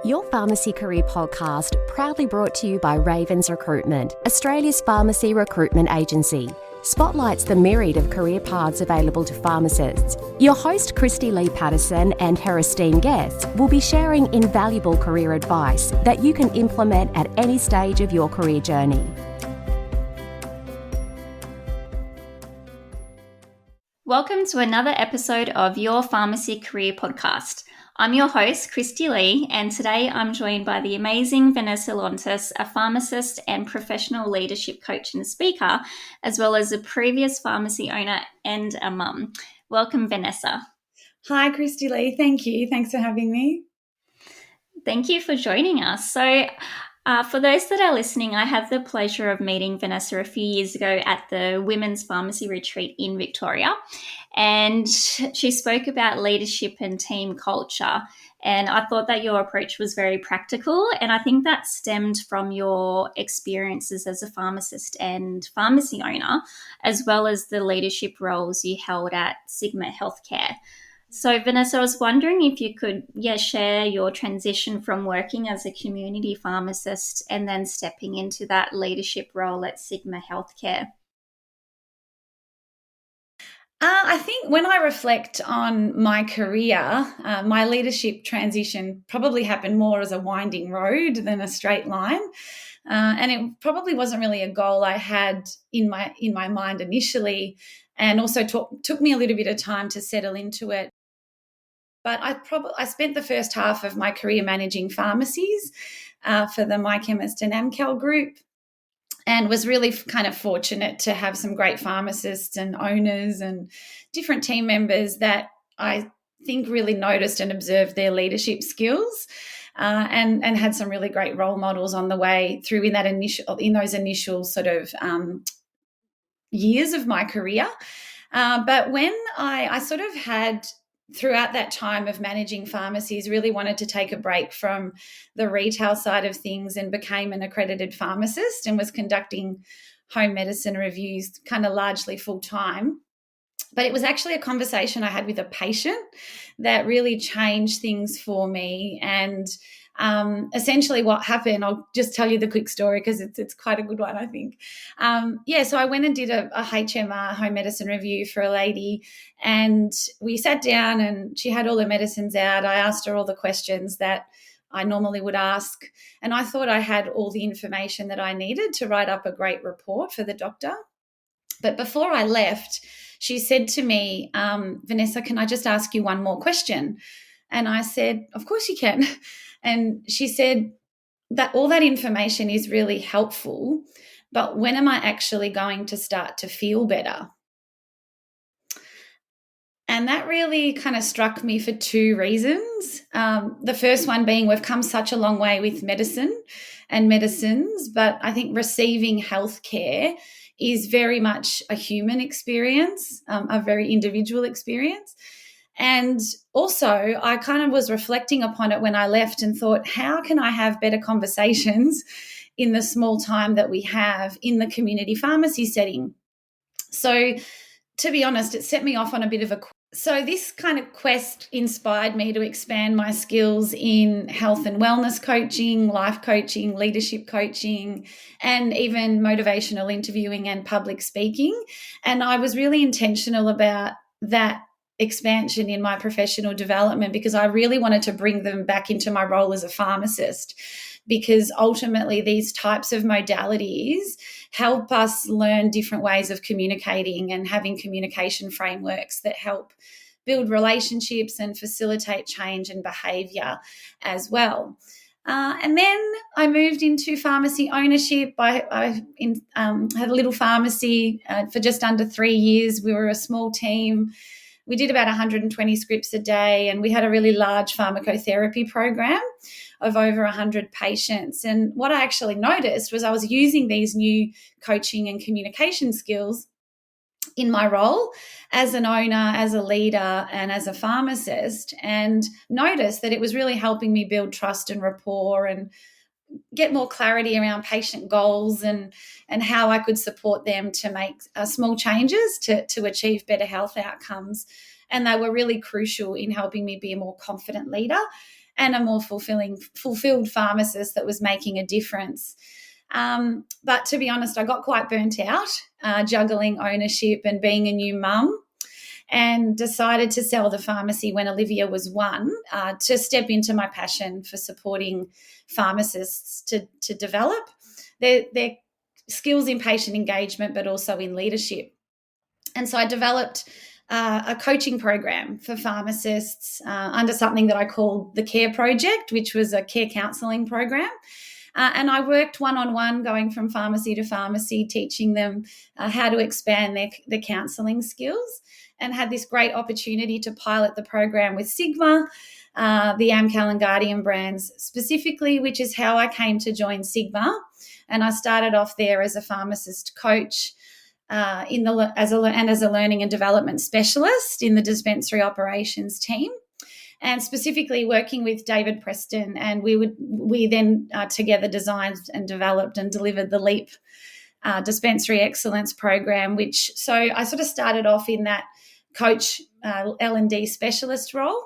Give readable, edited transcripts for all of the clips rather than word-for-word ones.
Your Pharmacy Career Podcast, proudly brought to you by Ravens Recruitment, Australia's pharmacy recruitment agency, spotlights the myriad of career paths available to pharmacists. Your host, Christy Lee Patterson, and her esteemed guests will be sharing invaluable career advice that you can implement at any stage of your career journey. Welcome to another episode of Your Pharmacy Career Podcast. I'm your host, Christy Lee, and today I'm joined by the amazing Vanessa Lontos, a pharmacist and professional leadership coach and speaker, as well as a previous pharmacy owner and a mum. Welcome, Vanessa. Hi, Christy Lee. Thank you. Thanks for having me. Thank you for joining us. So, for those that are listening, I had the pleasure of meeting Vanessa a few years ago at the Women's Pharmacy Retreat in Victoria, and she spoke about leadership and team culture, and I thought that your approach was very practical, and I think that stemmed from your experiences as a pharmacist and pharmacy owner, as well as the leadership roles you held at Sigma Healthcare. So, Vanessa, I was wondering if you could share your transition from working as a community pharmacist and then stepping into that leadership role at Sigma Healthcare. I think when I reflect on my career, my leadership transition probably happened more as a winding road than a straight line. And it probably wasn't really a goal I had in my mind initially, and also took me a little bit of time to settle into it. But I spent the first half of my career managing pharmacies for the My Chemist and Amcal group, and was really kind of fortunate to have some great pharmacists and owners and different team members that I think really noticed and observed their leadership skills, and had some really great role models on the way through in those initial sort of years of my career. But when I sort of had, throughout that time of managing pharmacies, really wanted to take a break from the retail side of things and became an accredited pharmacist and was conducting home medicine reviews kind of largely full time. But it was actually a conversation I had with a patient that really changed things for me. And essentially what happened, I'll just tell you the quick story because it's quite a good one, I think. So I went and did a HMR, home medicine review, for a lady, and we sat down and she had all the medicines out. I asked her all the questions that I normally would ask, and I thought I had all the information that I needed to write up a great report for the doctor. But before I left, she said to me, Vanessa, can I just ask you one more question? And I said, of course you can. And she said that all that information is really helpful, but when am I actually going to start to feel better? And that really kind of struck me for two reasons. The first one being we've come such a long way with medicine and medicines, but I think receiving healthcare is very much a human experience, a very individual experience. And also I kind of was reflecting upon it when I left and thought, how can I have better conversations in the small time that we have in the community pharmacy setting? So to be honest, it set me off on a bit of a So this kind of quest inspired me to expand my skills in health and wellness coaching, life coaching, leadership coaching, and even motivational interviewing and public speaking. And I was really intentional about that expansion in my professional development because I really wanted to bring them back into my role as a pharmacist, because ultimately these types of modalities help us learn different ways of communicating and having communication frameworks that help build relationships and facilitate change and behaviour as well. And then I moved into pharmacy ownership. I had a little pharmacy for just under 3 years. We were a small team. We did about 120 scripts a day, and we had a really large pharmacotherapy program of over 100 patients. And what I actually noticed was I was using these new coaching and communication skills in my role as an owner, as a leader, and as a pharmacist, and noticed that it was really helping me build trust and rapport and get more clarity around patient goals and how I could support them to make small changes to achieve better health outcomes. and they were really crucial in helping me be a more confident leader and a more fulfilled pharmacist that was making a difference. But to be honest, I got quite burnt out juggling ownership and being a new mum, and decided to sell the pharmacy when Olivia was 1 to step into my passion for supporting pharmacists to develop their skills in patient engagement, but also in leadership. And so I developed a coaching program for pharmacists under something that I called the Care Project, which was a care counselling program. And I worked one-on-one, going from pharmacy to pharmacy, teaching them how to expand their counselling skills, and had this great opportunity to pilot the program with Sigma, the Amcal and Guardian brands specifically, which is how I came to join Sigma. And I started off there as a pharmacist coach as a learning and development specialist in the dispensary operations team, and specifically working with David Preston. And we then together designed and developed and delivered the LEAP dispensary excellence program, so I sort of started off in that coach L&D specialist role,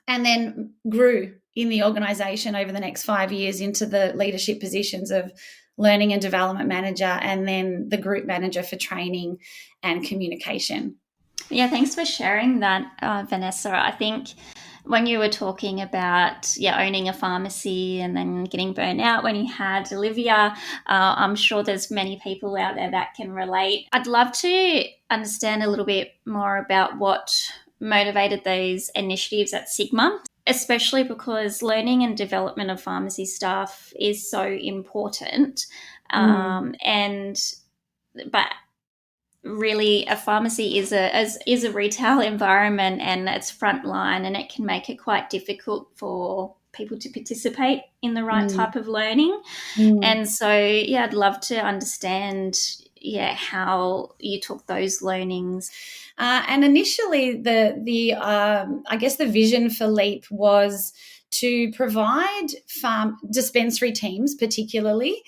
and then grew in the organisation over the next 5 years into the leadership positions of learning and development manager, and then the group manager for training and communication. Yeah, thanks for sharing that, Vanessa. I think when you were talking about owning a pharmacy and then getting burnt out when you had Olivia, I'm sure there's many people out there that can relate. I'd love to understand a little bit more about what motivated those initiatives at Sigma, especially because learning and development of pharmacy staff is so important. But really, a pharmacy is a retail environment, and it's frontline, and it can make it quite difficult for people to participate in the right type of learning. And so, I'd love to understand, how you took those learnings. And initially, I guess the vision for LEAP was to provide dispensary teams, particularly,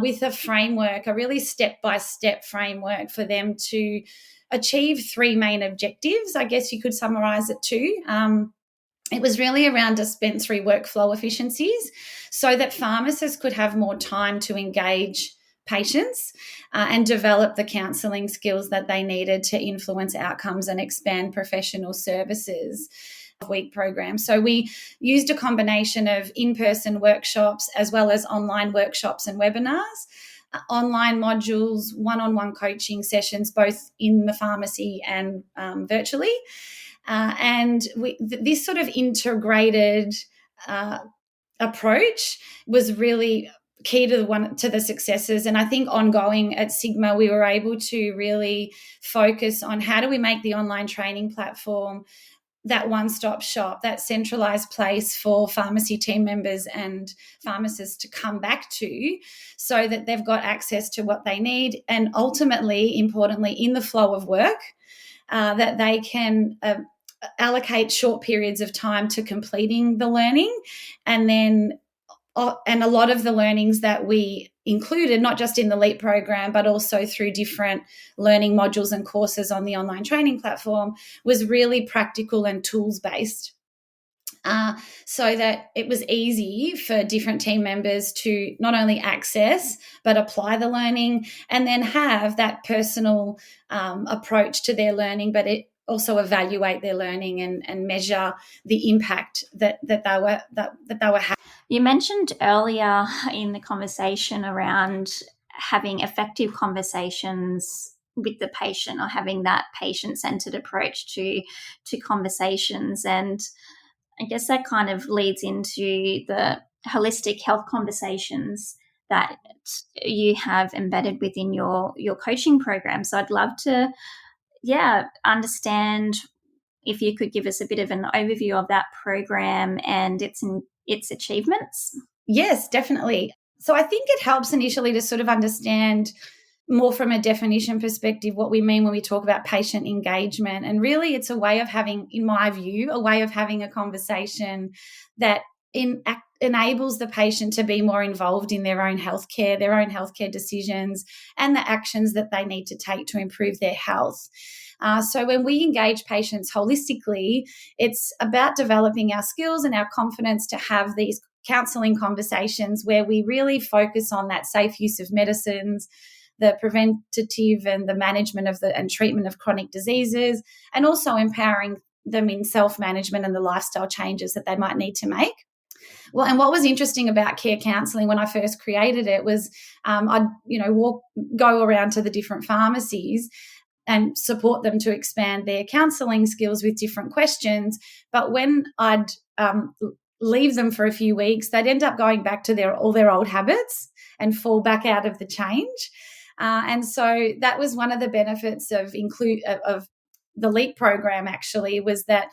with a framework, a really step-by-step framework for them to achieve 3 main objectives. I guess you could summarise it to. It was really around dispensary workflow efficiencies, so that pharmacists could have more time to engage patients and develop the counselling skills that they needed to influence outcomes and expand professional services. Week program. So we used a combination of in-person workshops as well as online workshops and webinars, online modules, one-on-one coaching sessions, both in the pharmacy and virtually. And this sort of integrated approach was really key to the successes. And I think ongoing at Sigma, we were able to really focus on how do we make the online training platform that one-stop shop, that centralised place for pharmacy team members and pharmacists to come back to, so that they've got access to what they need, and ultimately, importantly, in the flow of work, that they can allocate short periods of time to completing the learning. And a lot of the learnings that we included, not just in the LEAP program, but also through different learning modules and courses on the online training platform, was really practical and tools-based, so that it was easy for different team members to not only access but apply the learning, and then have that personal approach to their learning, but it also evaluate their learning and measure the impact that they were having. You mentioned earlier in the conversation around having effective conversations with the patient, or having that patient-centered approach to conversations. And I guess that kind of leads into the holistic health conversations that you have embedded within your coaching program. So I'd love to understand if you could give us a bit of an overview of that program and its achievements. Yes, definitely. So I think it helps initially to sort of understand more from a definition perspective what we mean when we talk about patient engagement. And really it's a way of having, in my view, a way of having a conversation that enables the patient to be more involved in their own healthcare decisions, and the actions that they need to take to improve their health. So when we engage patients holistically, it's about developing our skills and our confidence to have these counselling conversations where we really focus on that safe use of medicines, the preventative and the management of and treatment of chronic diseases, and also empowering them in self-management and the lifestyle changes that they might need to make. Well, and what was interesting about care counselling when I first created it was I'd go around to the different pharmacies and support them to expand their counselling skills with different questions. But when I'd leave them for a few weeks, they'd end up going back to all their old habits and fall back out of the change. And so that was one of the benefits of the LEAP program, actually, was that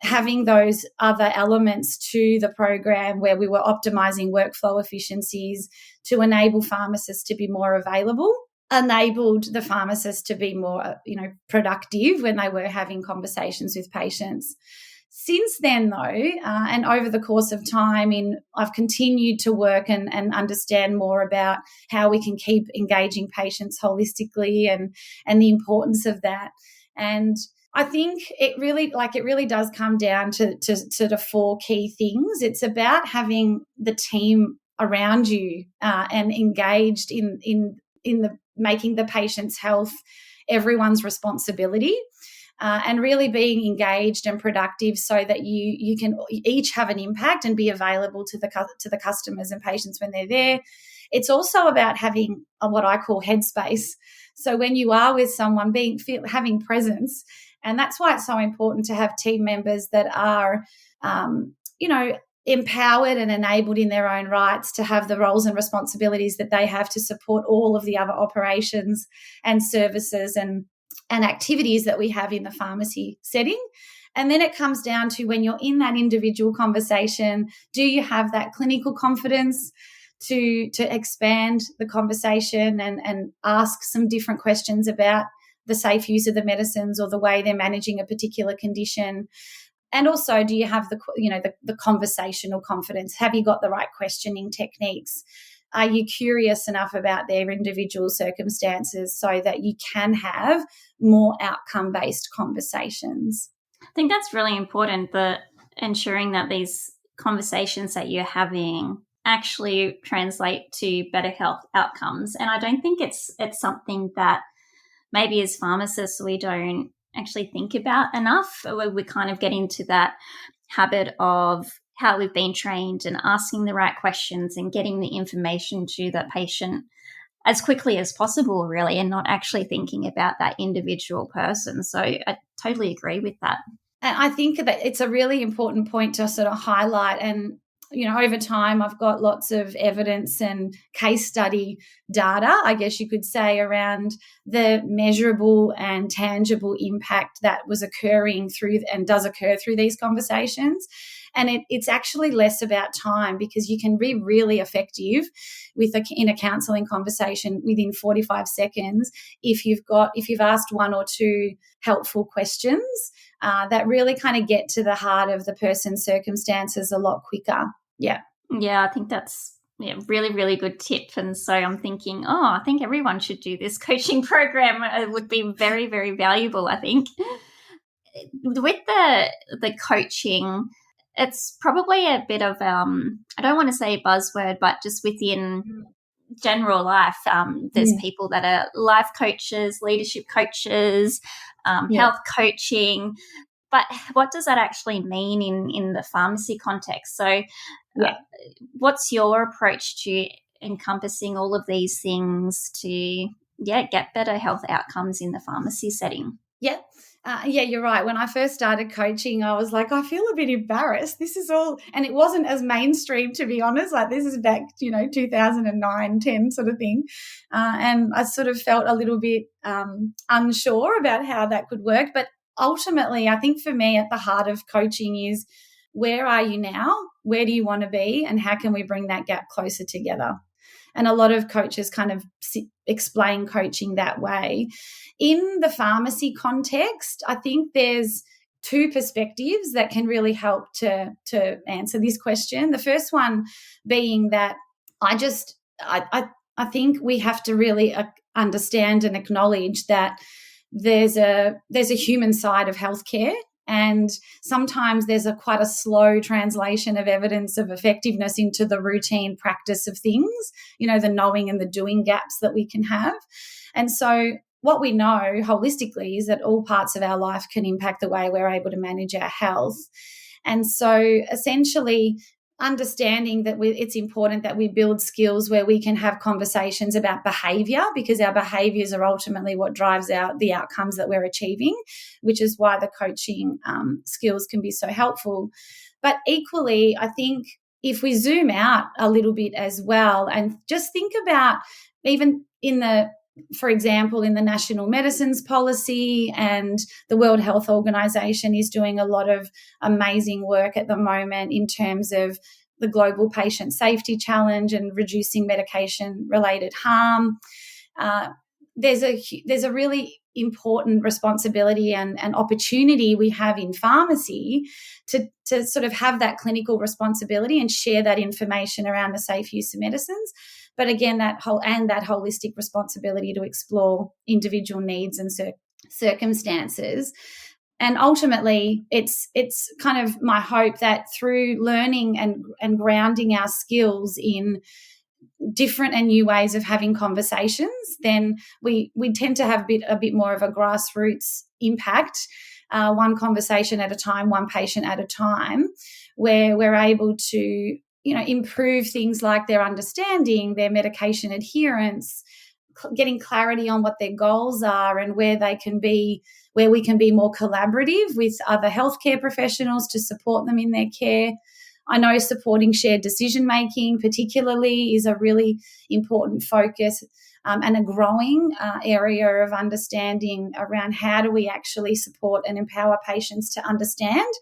having those other elements to the program where we were optimizing workflow efficiencies to enable pharmacists to be more available, enabled the pharmacists to be more, productive when they were having conversations with patients. Since then, though, and over the course of time, I've continued to work and understand more about how we can keep engaging patients holistically and the importance of that. And I think it really does come down to sort of four key things. It's about having the team around you and engaged in the making the patient's health everyone's responsibility. And really being engaged and productive so that you can each have an impact and be available to the customers and patients when they're there. It's also about having what I call headspace. So when you are with someone, having presence, and that's why it's so important to have team members that are, empowered and enabled in their own rights to have the roles and responsibilities that they have to support all of the other operations and services and activities that we have in the pharmacy setting. And then it comes down to when you're in that individual conversation, do you have that clinical confidence to expand the conversation and ask some different questions about the safe use of the medicines or the way they're managing a particular condition? And also, do you have the conversational confidence? Have you got the right questioning techniques? Are you curious enough about their individual circumstances so that you can have more outcome-based conversations? I think that's really important, ensuring that these conversations that you're having actually translate to better health outcomes. And I don't think it's something that maybe as pharmacists we don't actually think about enough. We kind of get into that habit of how we've been trained and asking the right questions and getting the information to the patient as quickly as possible, really, and not actually thinking about that individual person. So I totally agree with that. And I think that it's a really important point to sort of highlight. And, over time, I've got lots of evidence and case study data, I guess you could say, around the measurable and tangible impact that was occurring through and does occur through these conversations. And it's actually less about time, because you can be really effective in a counselling conversation within 45 seconds if you've asked one or two helpful questions that really kind of get to the heart of the person's circumstances a lot quicker. Yeah. Yeah, I think that's really, really good tip. And so I'm thinking, I think everyone should do this coaching program. It would be very, very valuable, I think. With the coaching, it's probably a bit of, I don't want to say buzzword, but just within general life, there's people that are life coaches, leadership coaches, health coaching. But what does that actually mean in the pharmacy context? So what's your approach to encompassing all of these things to get better health outcomes in the pharmacy setting? Yeah. You're right. When I first started coaching, I was like, I feel a bit embarrassed. This is all, and it wasn't as mainstream, to be honest. Like, this is back, 2009, 10 sort of thing. And I sort of felt a little bit unsure about how that could work. But ultimately, I think for me, at the heart of coaching is, where are you now? Where do you want to be? And how can we bring that gap closer together? And a lot of coaches kind of explain coaching that way. In the pharmacy context, I think there's two perspectives that can really help to answer this question. The first one being that I think we have to really understand and acknowledge that there's a human side of healthcare, and sometimes there's quite a slow translation of evidence of effectiveness into the routine practice of things, the knowing and the doing gaps that we can have. And so what we know holistically is that all parts of our life can impact the way we're able to manage our health. And so essentially understanding that it's important that we build skills where we can have conversations about behaviour, because our behaviours are ultimately what drives out the outcomes that we're achieving, which is why the coaching skills can be so helpful. But equally, I think if we zoom out a little bit as well and just think about even for example, in the National Medicines Policy, and the World Health Organization is doing a lot of amazing work at the moment in terms of the Global Patient Safety Challenge and reducing medication-related harm. There's a really important responsibility and opportunity we have in pharmacy to sort of have that clinical responsibility and share that information around the safe use of medicines. But again, that holistic responsibility to explore individual needs and circumstances. And ultimately, it's kind of my hope that through learning and grounding our skills in different and new ways of having conversations, then we tend to have a bit more of a grassroots impact, one conversation at a time, one patient at a time, where we're able to improve things like their understanding, their medication adherence, getting clarity on what their goals are, and where we can be more collaborative with other healthcare professionals to support them in their care. I know supporting shared decision-making particularly is a really important focus and a growing area of understanding around how do we actually support and empower patients to understand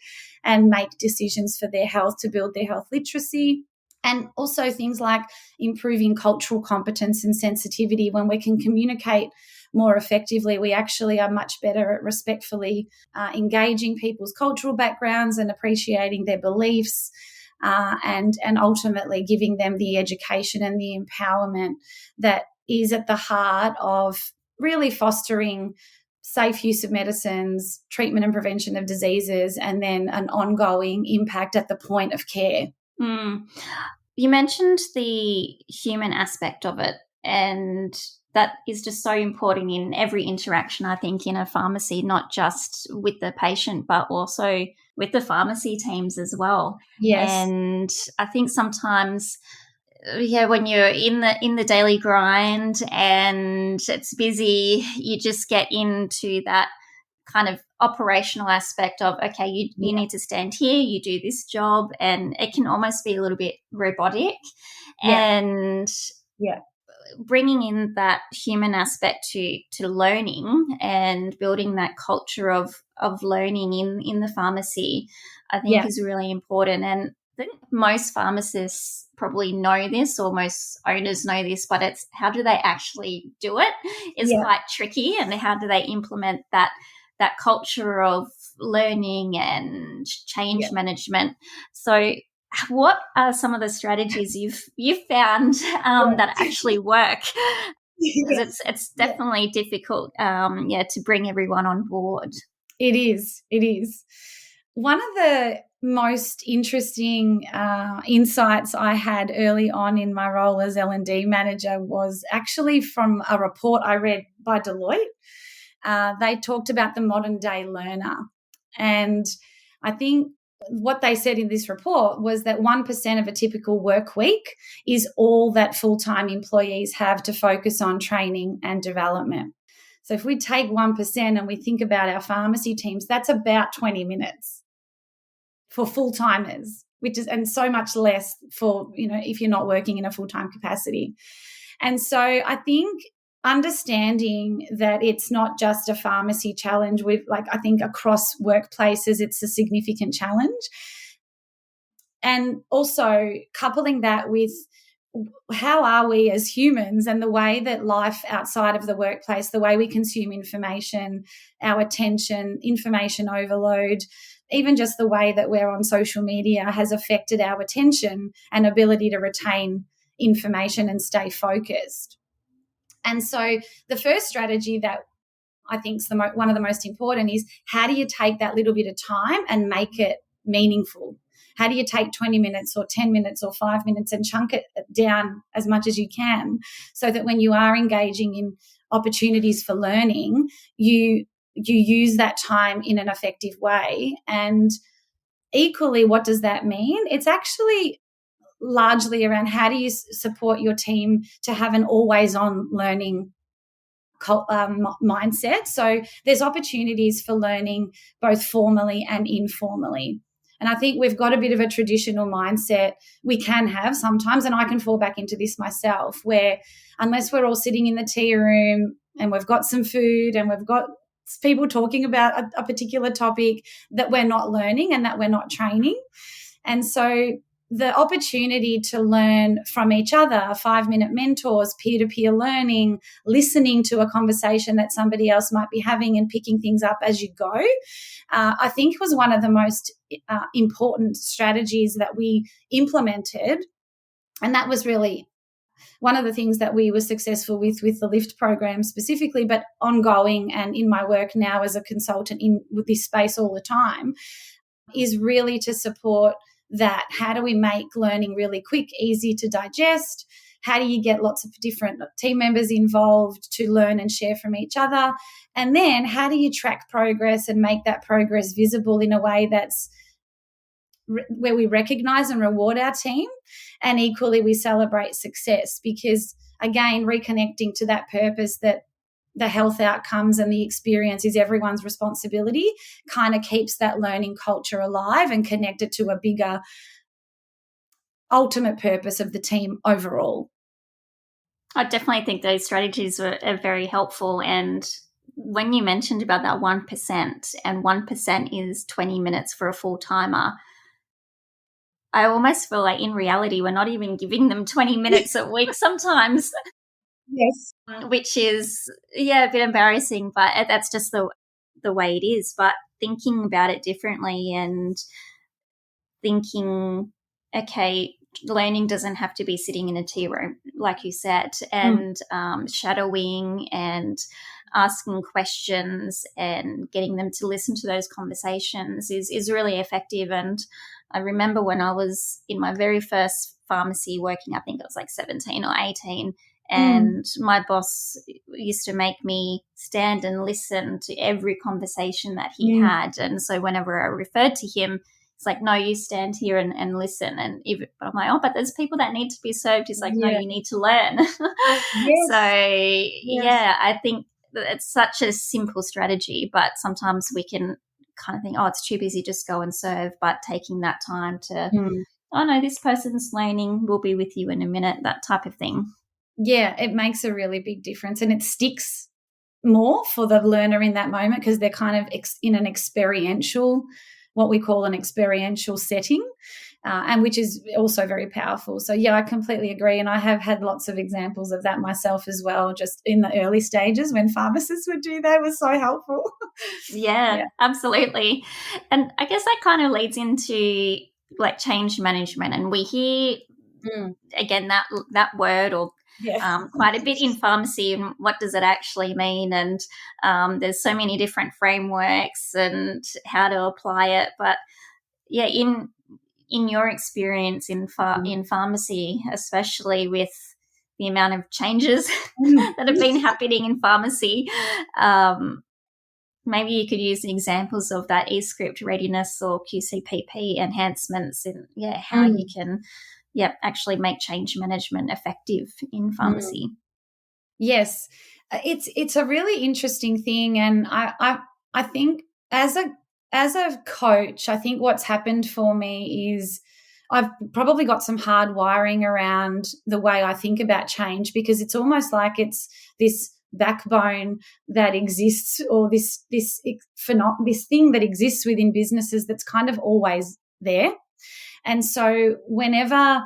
and make decisions for their health, to build their health literacy. And also things like improving cultural competence and sensitivity. When we can communicate more effectively, we actually are much better at respectfully engaging people's cultural backgrounds and appreciating their beliefs, and ultimately giving them the education and the empowerment that is at the heart of really fostering safe use of medicines, treatment and prevention of diseases, and then an ongoing impact at the point of care. You mentioned the human aspect of it, and that is just so important in every interaction, I think, in a pharmacy, not just with the patient, but also with the pharmacy teams as well. Yes. And I think sometimes, when you're in the daily grind and it's busy, you just get into that kind of operational aspect of, okay, you need to stand here, you do this job, and it can almost be a little bit robotic. And bringing in that human aspect to learning and building that culture of learning in the pharmacy, I think is really important. And I think most pharmacists probably know this, or most owners know this, but it's how do they actually do it is quite tricky, and how do they implement that culture of learning and change management. So what are some of the strategies you've found that actually work? Because it's definitely difficult to bring everyone on board. It is. One of the most interesting insights I had early on in my role as L&D manager was actually from a report I read by Deloitte. They talked about the modern day learner. And I think what they said in this report was that 1% of a typical work week is all that full-time employees have to focus on training and development. So if we take 1% and we think about our pharmacy teams, that's about 20 minutes for full-timers, and so much less for, if you're not working in a full-time capacity. And so I think understanding that it's not just a pharmacy challenge, I think across workplaces it's a significant challenge. And also coupling that with how are we as humans, and the way that life outside of the workplace, the way we consume information, our attention, information overload, even just the way that we're on social media has affected our attention and ability to retain information and stay focused. And so the first strategy that I think is one of the most important is how do you take that little bit of time and make it meaningful? How do you take 20 minutes or 10 minutes or 5 minutes and chunk it down as much as you can so that when you are engaging in opportunities for learning, you use that time in an effective way? And equally, what does that mean? It's actually largely around how do you support your team to have an always-on learning mindset. So there's opportunities for learning both formally and informally. And I think we've got a bit of a traditional mindset we can have sometimes, and I can fall back into this myself, where unless we're all sitting in the tea room and we've got some food and we've got people talking about a particular topic, that we're not learning and that we're not training. And so the opportunity to learn from each other, 5-minute mentors, peer-to-peer learning, listening to a conversation that somebody else might be having and picking things up as you go, I think was one of the most important strategies that we implemented. And that was really one of the things that we were successful with the LIFT program specifically, but ongoing and in my work now as a consultant with this space all the time, is really to support that. How do we make learning really quick, easy to digest? How do you get lots of different team members involved to learn and share from each other? And then how do you track progress and make that progress visible in a way that's where we recognize and reward our team, and equally we celebrate success? Because again, reconnecting to that purpose that the health outcomes and the experience is everyone's responsibility kind of keeps that learning culture alive and connected to a bigger ultimate purpose of the team overall. I definitely think those strategies are very helpful. And when you mentioned about that 1%, and 1% is 20 minutes for a full-timer, I almost feel like in reality we're not even giving them 20 minutes a week sometimes. Yes. Which is, a bit embarrassing, but that's just the way it is. But thinking about it differently and thinking, okay, learning doesn't have to be sitting in a tea room, like you said, and shadowing and asking questions and getting them to listen to those conversations is really effective. And I remember when I was in my very first pharmacy working, I think I was like 17 or 18, and my boss used to make me stand and listen to every conversation that he had. And so whenever I referred to him, it's like, no, you stand here and listen. And I'm like, oh, but there's people that need to be served. He's like, no, you need to learn. Yes. So, I think it's such a simple strategy, but sometimes we can kind of think, oh, it's too busy, just go and serve. But taking that time to, oh, no, this person's learning, we'll be with you in a minute, that type of thing. Yeah, it makes a really big difference, and it sticks more for the learner in that moment because they're kind of in an experiential, what we call an experiential setting, and which is also very powerful. So, I completely agree, and I have had lots of examples of that myself as well, just in the early stages when pharmacists would do that. It was so helpful. Yeah, absolutely. And I guess that kind of leads into like change management, and we hear again that word or quite a bit in pharmacy, and what does it actually mean? And there's so many different frameworks and how to apply it. But in your experience in pharmacy, especially with the amount of changes that have been happening in pharmacy, maybe you could use examples of that eScript readiness or QCPP enhancements and how you can actually make change management effective in pharmacy. Yes, it's a really interesting thing, and I think as a coach, I think what's happened for me is I've probably got some hard wiring around the way I think about change, because it's almost like it's this backbone that exists, or this thing that exists within businesses that's kind of always there. And so whenever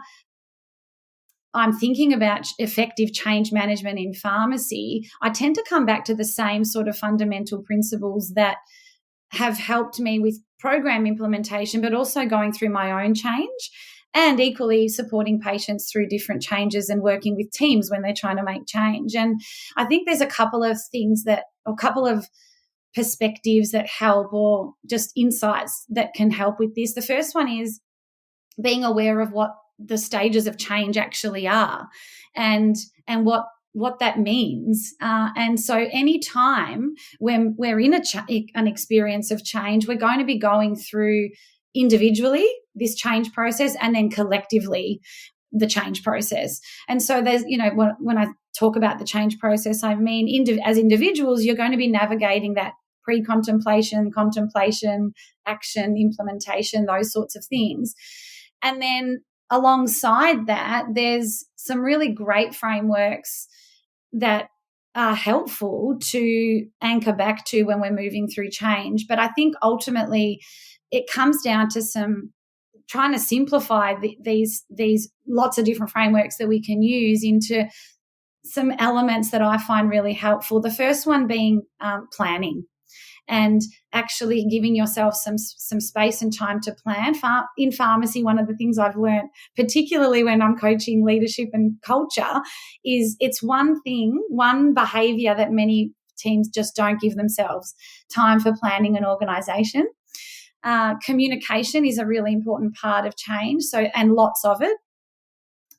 I'm thinking about effective change management in pharmacy, I tend to come back to the same sort of fundamental principles that have helped me with program implementation, but also going through my own change. and equally supporting patients through different changes and working with teams when they're trying to make change. And I think there's a couple of perspectives that help, or just insights that can help with this. The first one is being aware of what the stages of change actually are, and what that means. And so any time when we're in an experience of change, we're going to be going through individually this change process, and then collectively the change process. And so there's, when I talk about the change process, I mean, as individuals, you're going to be navigating that pre-contemplation, contemplation, action, implementation, those sorts of things. And then alongside that, there's some really great frameworks that are helpful to anchor back to when we're moving through change. But I think ultimately it comes down to some trying to simplify these lots of different frameworks that we can use into some elements that I find really helpful. The first one being planning, and actually giving yourself some space and time to plan. In pharmacy, one of the things I've learned, particularly when I'm coaching leadership and culture, is it's one behaviour that many teams just don't give themselves time for planning and organisation. Communication is a really important part of change, and lots of it.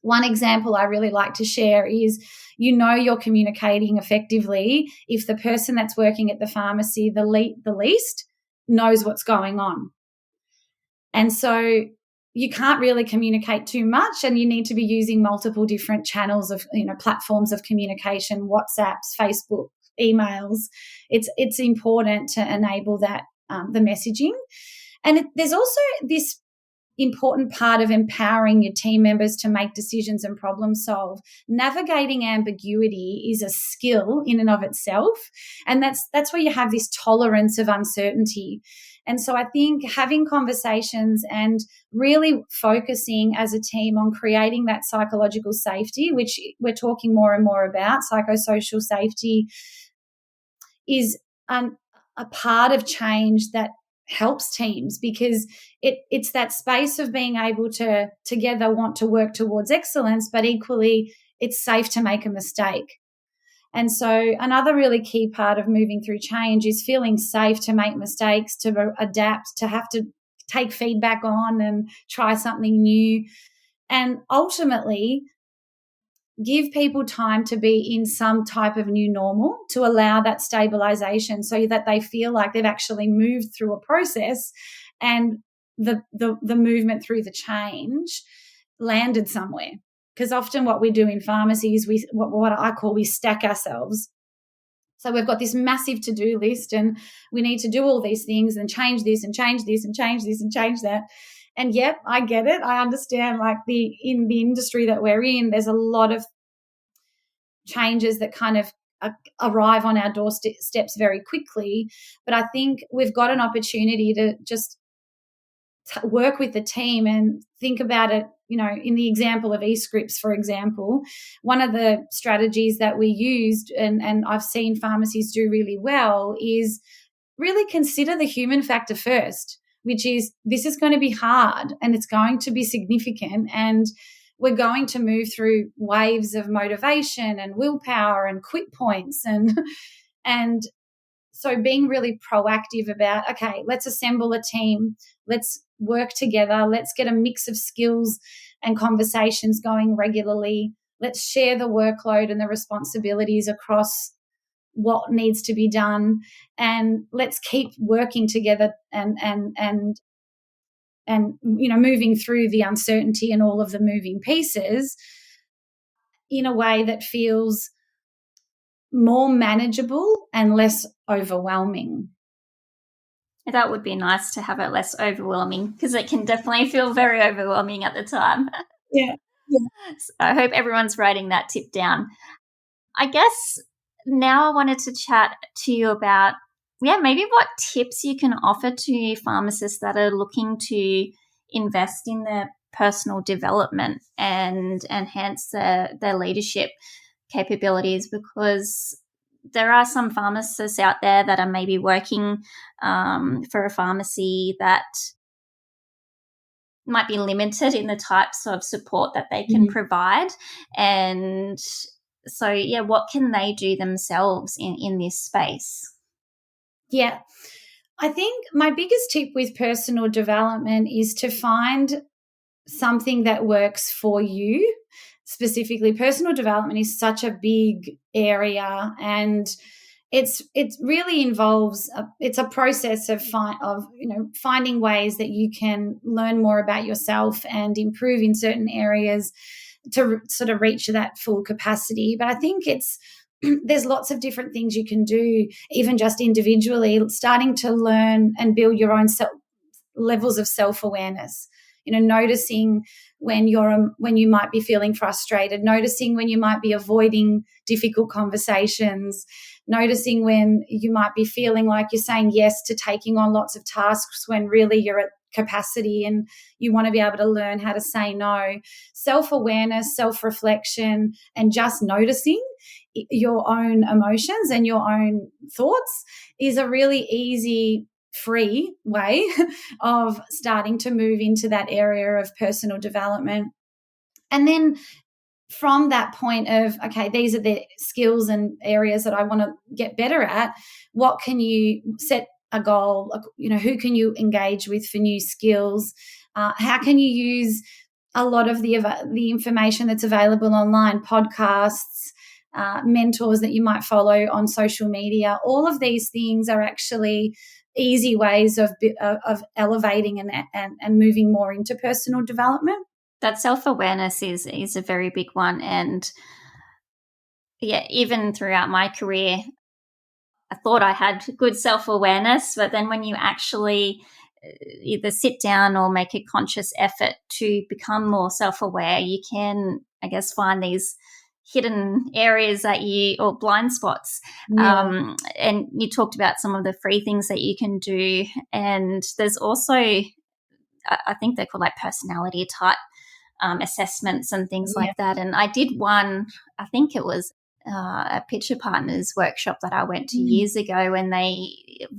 One example I really like to share is, you're communicating effectively if the person that's working at the pharmacy the least knows what's going on. And so you can't really communicate too much, and you need to be using multiple different channels of, platforms of communication, WhatsApps, Facebook, emails. It's important to enable that, the messaging. And there's also this important part of empowering your team members to make decisions and problem solve. Navigating ambiguity is a skill in and of itself, and that's where you have this tolerance of uncertainty. And so I think having conversations and really focusing as a team on creating that psychological safety, which we're talking more and more about, psychosocial safety, is a part of change that helps teams, because it's that space of being able to together want to work towards excellence, but equally it's safe to make a mistake. And so another really key part of moving through change is feeling safe to make mistakes, to adapt, to have to take feedback on and try something new, and ultimately give people time to be in some type of new normal, to allow that stabilization so that they feel like they've actually moved through a process, and the movement through the change landed somewhere. Because often what we do in pharmacy is what I call we stack ourselves. So we've got this massive to-do list, and we need to do all these things and change this and change this and change this and change that. And yep, I get it. I understand, in the industry that we're in, there's a lot of changes that kind of arrive on our doorsteps very quickly. But I think we've got an opportunity to just work with the team and think about it, in the example of e-scripts, for example. One of the strategies that we used, and I've seen pharmacies do really well, is really consider the human factor first, which is, this is going to be hard and it's going to be significant, and we're going to move through waves of motivation and willpower and quit points, and so being really proactive about, okay, let's assemble a team, let's work together, let's get a mix of skills and conversations going regularly, let's share the workload and the responsibilities across what needs to be done, and let's keep working together and moving through the uncertainty and all of the moving pieces in a way that feels more manageable and less overwhelming. That would be nice to have it less overwhelming, because it can definitely feel very overwhelming at the time. Yeah. So I hope everyone's writing that tip down. I guess now I wanted to chat to you about, maybe what tips you can offer to pharmacists that are looking to invest in their personal development and enhance their leadership capabilities, because there are some pharmacists out there that are maybe working for a pharmacy that might be limited in the types of support that they can provide. And so, yeah, what can they do themselves in this space? Yeah. I think my biggest tip with personal development is to find something that works for you. Specifically, personal development is such a big area, and it really involves it's a process of finding ways that you can learn more about yourself and improve in certain areas to sort of reach that full capacity. But I think there's lots of different things you can do, even just individually, starting to learn and build your own levels of self-awareness. Noticing when you might be feeling frustrated, noticing when you might be avoiding difficult conversations, noticing when you might be feeling like you're saying yes to taking on lots of tasks when really you're at capacity and you want to be able to learn how to say no. Self-awareness, self-reflection, and just noticing your own emotions and your own thoughts is a really easy, free way of starting to move into that area of personal development. And then from that point of, okay, these are the skills and areas that I want to get better at, what can you set a goal? Who can you engage with for new skills? How can you use a lot of the information that's available online, podcasts, mentors that you might follow on social media? All of these things are actually easy ways of elevating and moving more into personal development. That self-awareness is a very big one. And yeah, even throughout my career, I thought I had good self-awareness, but then when you actually either sit down or make a conscious effort to become more self-aware, you can, I guess, find these hidden areas or blind spots. Yeah. And you talked about some of the free things that you can do. And there's also, I think they're called like personality type assessments and things like that. And I did one, I think it was a Picture Partners workshop that I went to years ago when they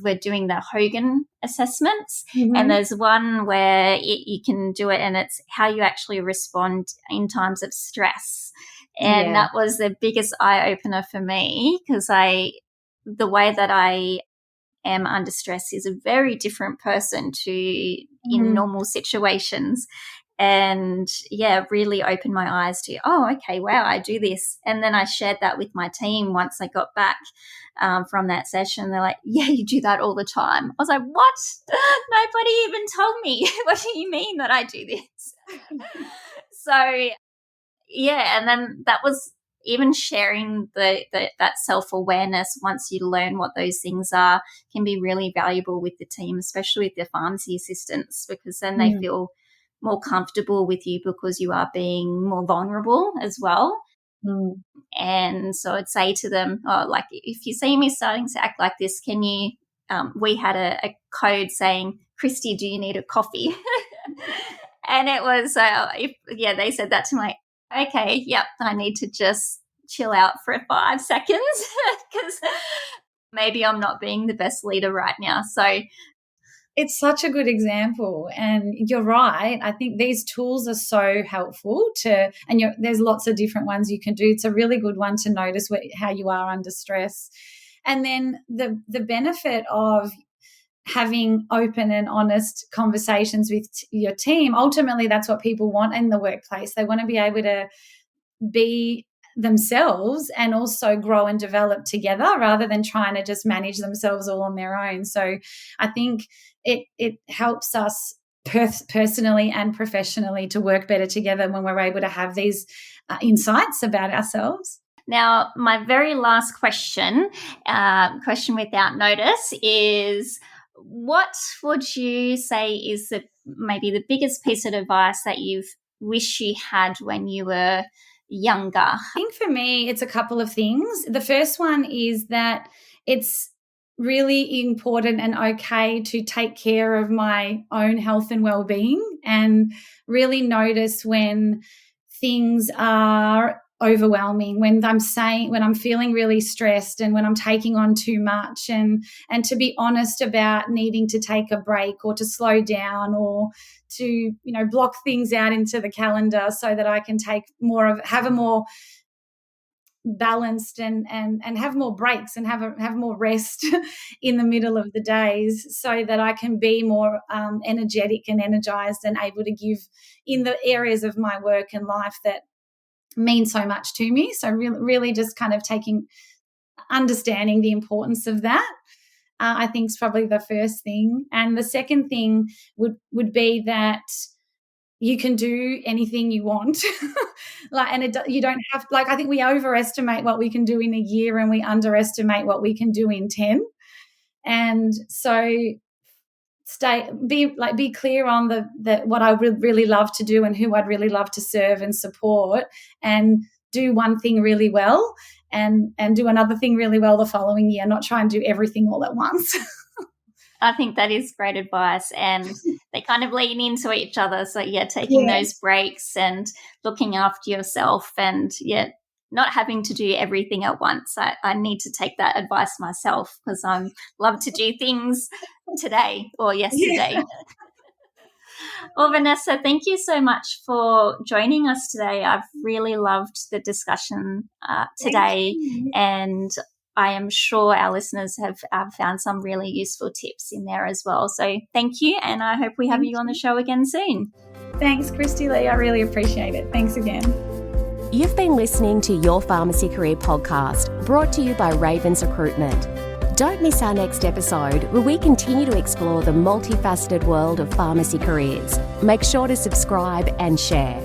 were doing the Hogan assessments. And there's one where you can do it and it's how you actually respond in times of stress. And that was the biggest eye-opener for me, because the way that I am under stress is a very different person to in normal situations. And really opened my eyes to, okay, wow, I do this. And then I shared that with my team once I got back from that session. They're like, yeah, you do that all the time. I was like, what? Nobody even told me. What do you mean that I do this? So, yeah, and then that was even sharing that self-awareness once you learn what those things are can be really valuable with the team, especially with the pharmacy assistants, because then they feel more comfortable with you because you are being more vulnerable as well. And so I'd say to them, like, if you see me starting to act like this, can you, we had a code saying, Christy, do you need a coffee? And it was, they said that to me, okay, yep, I need to just chill out for 5 seconds because maybe I'm not being the best leader right now. So it's such a good example, and you're right. I think these tools are so helpful there's lots of different ones you can do. It's a really good one to notice how you are under stress. And then the benefit of having open and honest conversations with your team, ultimately that's what people want in the workplace. They want to be able to be themselves and also grow and develop together rather than trying to just manage themselves all on their own. So I think it helps us personally and professionally to work better together when we're able to have these insights about ourselves. Now, my very last question without notice, is what would you say is maybe the biggest piece of advice that you wish you had when you were younger? I think for me, it's a couple of things. The first one is that it's really important and okay to take care of my own health and well-being, and really notice when things are overwhelming, when I'm feeling really stressed and when I'm taking on too much, and to be honest about needing to take a break or to slow down or to block things out into the calendar so that I can have a more balanced and have more breaks and have more rest in the middle of the days, so that I can be more energetic and energized and able to give in the areas of my work and life that mean so much to me. So really just kind of understanding the importance of that, I think is probably the first thing. And the second thing would be that you can do anything you want. You don't have, I think we overestimate what we can do in a year and we underestimate what we can do in 10. And so be clear on what I would really love to do and who I'd really love to serve and support, and do one thing really well and do another thing really well the following year, not try and do everything all at once. I think that is great advice, and they kind of lean into each other. So, taking those breaks and looking after yourself, and, not having to do everything at once. I need to take that advice myself, because I love to do things today or yesterday. Yeah. Well, Vanessa, thank you so much for joining us today. I've really loved the discussion today, and I am sure our listeners have found some really useful tips in there as well. So thank you, and I hope we have you on the show again soon. Thanks, Christy Lee. I really appreciate it. Thanks again. You've been listening to Your Pharmacy Career podcast, brought to you by Ravens Recruitment. Don't miss our next episode, where we continue to explore the multifaceted world of pharmacy careers. Make sure to subscribe and share.